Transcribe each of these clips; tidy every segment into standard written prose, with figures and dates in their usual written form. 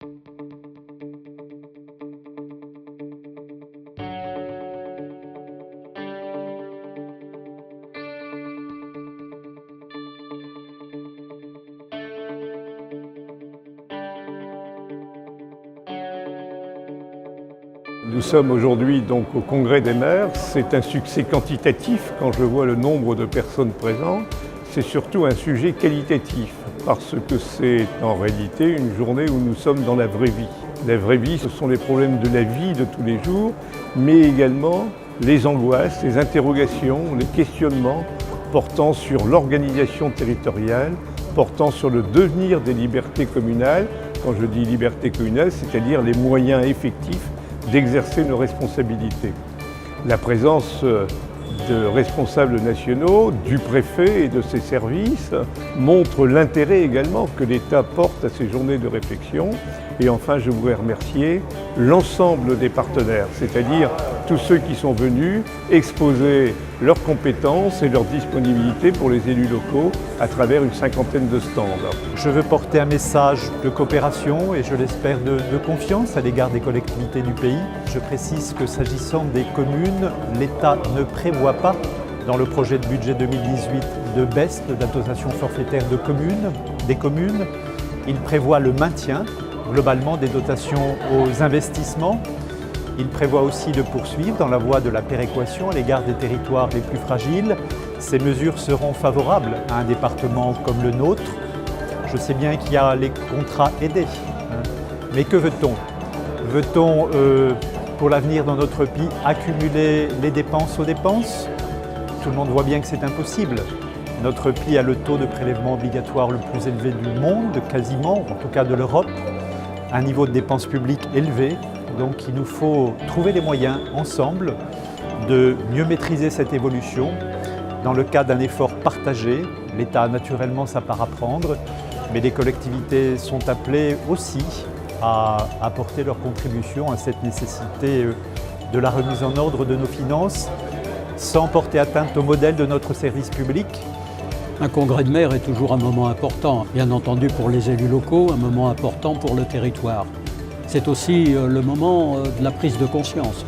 Nous sommes aujourd'hui donc au Congrès des maires. C'est un succès quantitatif quand je vois le nombre de personnes présentes. C'est surtout un sujet qualitatif parce que c'est en réalité une journée où nous sommes dans la vraie vie. La vraie vie, ce sont les problèmes de la vie de tous les jours, mais également les angoisses, les interrogations, les questionnements portant sur l'organisation territoriale, portant sur le devenir des libertés communales. Quand je dis liberté communale, c'est-à-dire les moyens effectifs d'exercer nos responsabilités. La présence de responsables nationaux, du préfet et de ses services montre l'intérêt également que l'État porte à ces journées de réflexion. Et enfin, je voudrais remercier l'ensemble des partenaires, c'est-à-dire tous ceux qui sont venus exposer leurs compétences et leur disponibilité pour les élus locaux à travers une cinquantaine de stands. Je veux porter un message de coopération et je l'espère de confiance à l'égard des collectivités du pays. Je précise que s'agissant des communes, l'État ne prévoit pas dans le projet de budget 2018 de baisse de la dotation forfaitaire des communes. Il prévoit le maintien globalement des dotations aux investissements. Il prévoit aussi de poursuivre dans la voie de la péréquation à l'égard des territoires les plus fragiles. Ces mesures seront favorables à un département comme le nôtre. Je sais bien qu'il y a les contrats aidés, mais que veut-on? Veut-on, pour l'avenir dans notre pays, accumuler les dépenses aux dépenses? Tout le monde voit bien que c'est impossible. Notre pays a le taux de prélèvement obligatoire le plus élevé du monde, quasiment, en tout cas de l'Europe, un niveau de dépenses publiques élevé. Donc il nous faut trouver les moyens ensemble de mieux maîtriser cette évolution dans le cadre d'un effort partagé. L'État a naturellement sa part à prendre, mais les collectivités sont appelées aussi à apporter leur contribution à cette nécessité de la remise en ordre de nos finances sans porter atteinte au modèle de notre service public. Un congrès de maires est toujours un moment important, bien entendu pour les élus locaux, un moment important pour le territoire. C'est aussi le moment de la prise de conscience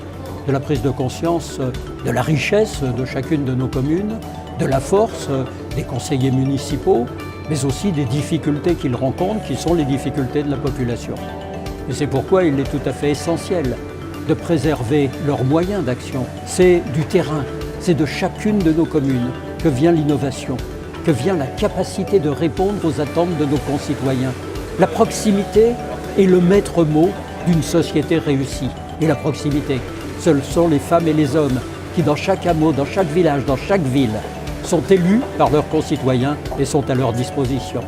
de la richesse de chacune de nos communes, de la force des conseillers municipaux, mais aussi des difficultés qu'ils rencontrent, qui sont les difficultés de la population. Et c'est pourquoi il est tout à fait essentiel de préserver leurs moyens d'action. C'est du terrain, c'est de chacune de nos communes que vient l'innovation, que vient la capacité de répondre aux attentes de nos concitoyens. La proximité est le maître mot d'une société réussie. Et la proximité, ce sont les femmes et les hommes qui, dans chaque hameau, dans chaque village, dans chaque ville, sont élus par leurs concitoyens et sont à leur disposition.